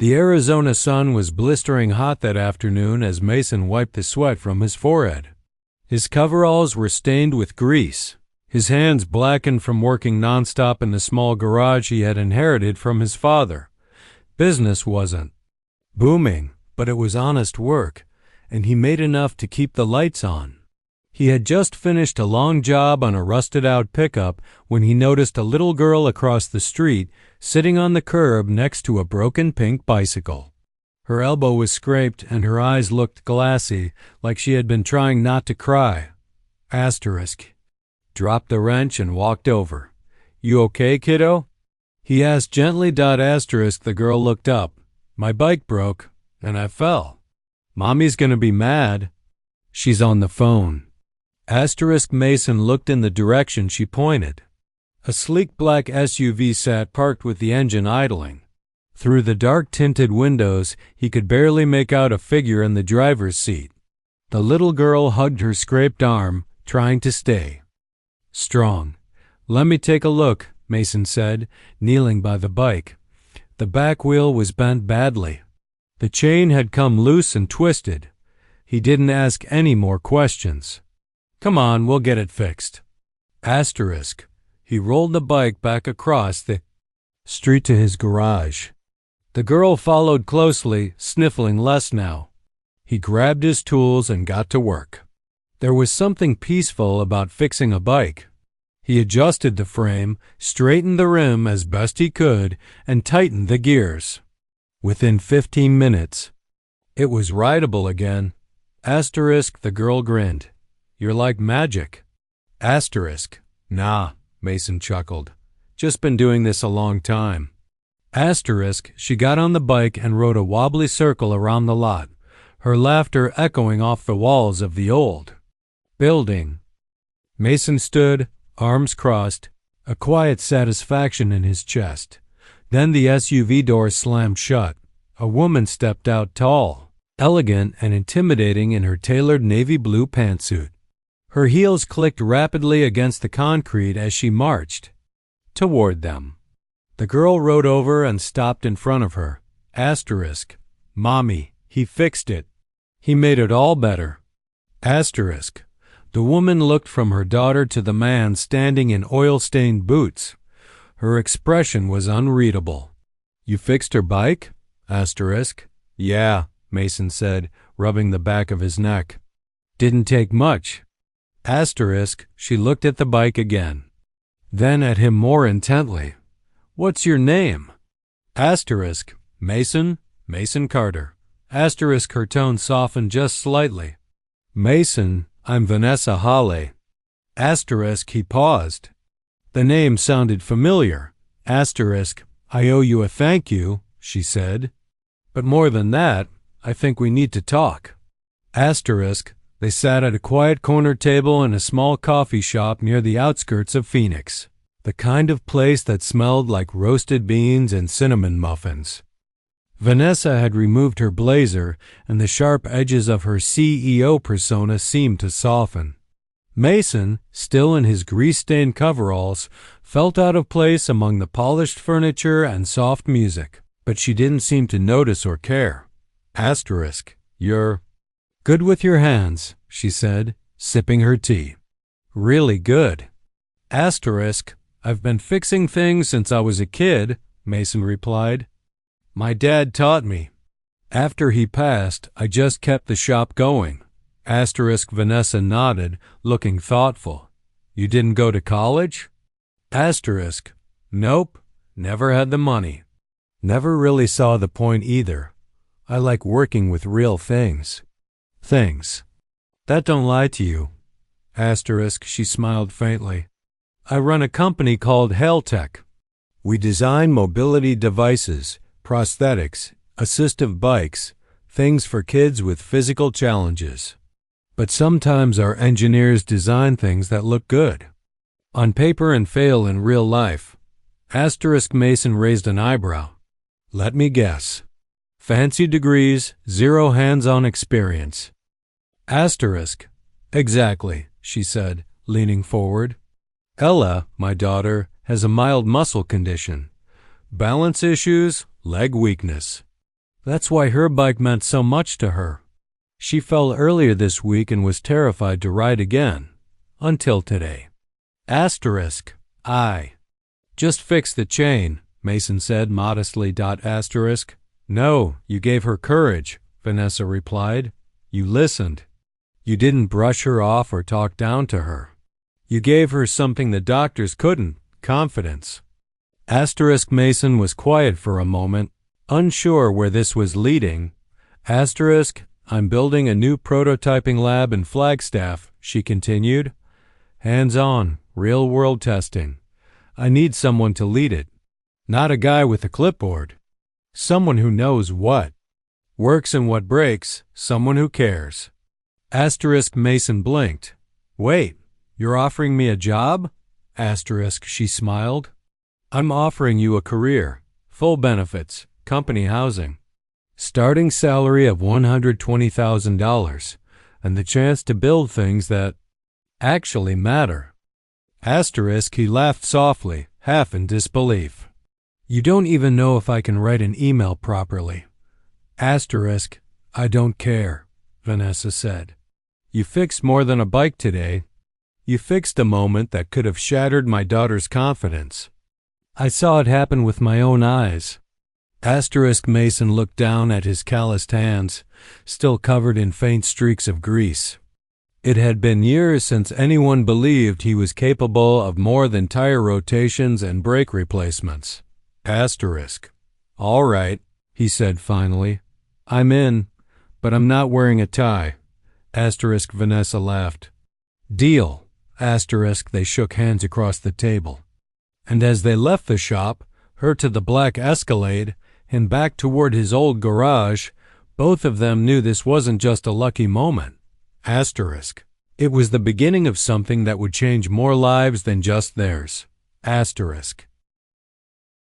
The Arizona sun was blistering hot that afternoon as Mason wiped the sweat from his forehead. His coveralls were stained with grease, his hands blackened from working nonstop in the small garage he had inherited from his father. Business wasn't booming, but it was honest work, and he made enough to keep the lights on. He had just finished a long job on a rusted-out pickup when he noticed a little girl across the street sitting on the curb next to a broken pink bicycle. Her elbow was scraped and her eyes looked glassy, like she had been trying not to cry. Asterisk. Dropped the wrench and walked over. "You okay, kiddo?" he asked gently. Asterisk. The girl looked up. "My bike broke, and I fell. Mommy's gonna be mad. She's on the phone." Asterisk. Mason looked in the direction she pointed. A sleek black SUV sat parked with the engine idling. Through the dark-tinted windows, he could barely make out a figure in the driver's seat. The little girl hugged her scraped arm, trying to stay strong. "Let me take a look," Mason said, kneeling by the bike. The back wheel was bent badly. The chain had come loose and twisted. He didn't ask any more questions. "Come on, we'll get it fixed." Asterisk. He rolled the bike back across the street to his garage. The girl followed closely, sniffling less now. He grabbed his tools and got to work. There was something peaceful about fixing a bike. He adjusted the frame, straightened the rim as best he could, and tightened the gears. Within 15 minutes, it was rideable again. Asterisk. The girl grinned. "You're like magic." Asterisk. "Nah," Mason chuckled. "Just been doing this a long time." Asterisk. She got on the bike and rode a wobbly circle around the lot, her laughter echoing off the walls of the old building. Mason stood, arms crossed, a quiet satisfaction in his chest. Then the SUV door slammed shut. A woman stepped out, tall, elegant, and intimidating in her tailored navy blue pantsuit. Her heels clicked rapidly against the concrete as she marched toward them. The girl rode over and stopped in front of her. Asterisk. "Mommy, he fixed it. He made it all better." Asterisk. The woman looked from her daughter to the man standing in oil-stained boots. Her expression was unreadable. "You fixed her bike?" Asterisk. "Yeah," Mason said, rubbing the back of his neck. "Didn't take much." Asterisk. She looked at the bike again, then at him more intently. "What's your name?" Asterisk. "Mason Carter." Asterisk. Her tone softened just slightly. "Mason, I'm Vanessa Hawley." Asterisk. He paused. The name sounded familiar. Asterisk. "I owe you a thank you," she said. "But more than that, I think we need to talk." Asterisk. They sat at a quiet corner table in a small coffee shop near the outskirts of Phoenix, the kind of place that smelled like roasted beans and cinnamon muffins. Vanessa had removed her blazer, and the sharp edges of her CEO persona seemed to soften. Mason, still in his grease-stained coveralls, felt out of place among the polished furniture and soft music, but she didn't seem to notice or care. Asterisk. "You're good with your hands," she said, sipping her tea. "Really good." Asterisk. "I've been fixing things since I was a kid," Mason replied. "My dad taught me. After he passed, I just kept the shop going." Asterisk. Vanessa nodded, looking thoughtful. "You didn't go to college?" Asterisk. "Nope, never had the money. Never really saw the point either. I like working with real things. Things that don't lie to you." Asterisk. She smiled faintly. "I run a company called Hailtech. We design mobility devices, prosthetics, assistive bikes, things for kids with physical challenges. But sometimes our engineers design things that look good on paper and fail in real life." Asterisk. Mason raised an eyebrow. "Let me guess. Fancy degrees, zero hands-on experience." Asterisk. "Exactly," she said, leaning forward. "Ella, my daughter, has a mild muscle condition. Balance issues, leg weakness. That's why her bike meant so much to her. She fell earlier this week and was terrified to ride again. Until today. Asterisk. I just fixed the chain, Mason said modestly. Asterisk. No, you gave her courage, Vanessa replied. You listened. You didn't brush her off or talk down to her. You gave her something the doctors couldn't, confidence. Asterisk. Mason was quiet for a moment, unsure where this was leading. Asterisk. I'm building a new prototyping lab in Flagstaff, she continued. Hands-on, real-world testing. I need someone to lead it. Not a guy with a clipboard. Someone who knows what works and what breaks, someone who cares. Asterisk. Mason blinked. Wait, you're offering me a job? Asterisk. She smiled. I'm offering you a career, full benefits, company housing, starting salary of $120,000, and the chance to build things that actually matter. Asterisk. He laughed softly, half in disbelief. You don't even know if I can write an email properly. Asterisk. I don't care, Vanessa said. You fixed more than a bike today. You fixed a moment that could have shattered my daughter's confidence. I saw it happen with my own eyes. Asterisk. Mason looked down at his calloused hands, still covered in faint streaks of grease. It had been years since anyone believed he was capable of more than tire rotations and brake replacements. Asterisk. All right, he said finally. I'm in, but I'm not wearing a tie. Asterisk. Vanessa laughed. Deal. Asterisk. They shook hands across the table. And as they left the shop, her to the black Escalade, and back toward his old garage, both of them knew this wasn't just a lucky moment. Asterisk. It was the beginning of something that would change more lives than just theirs. Asterisk.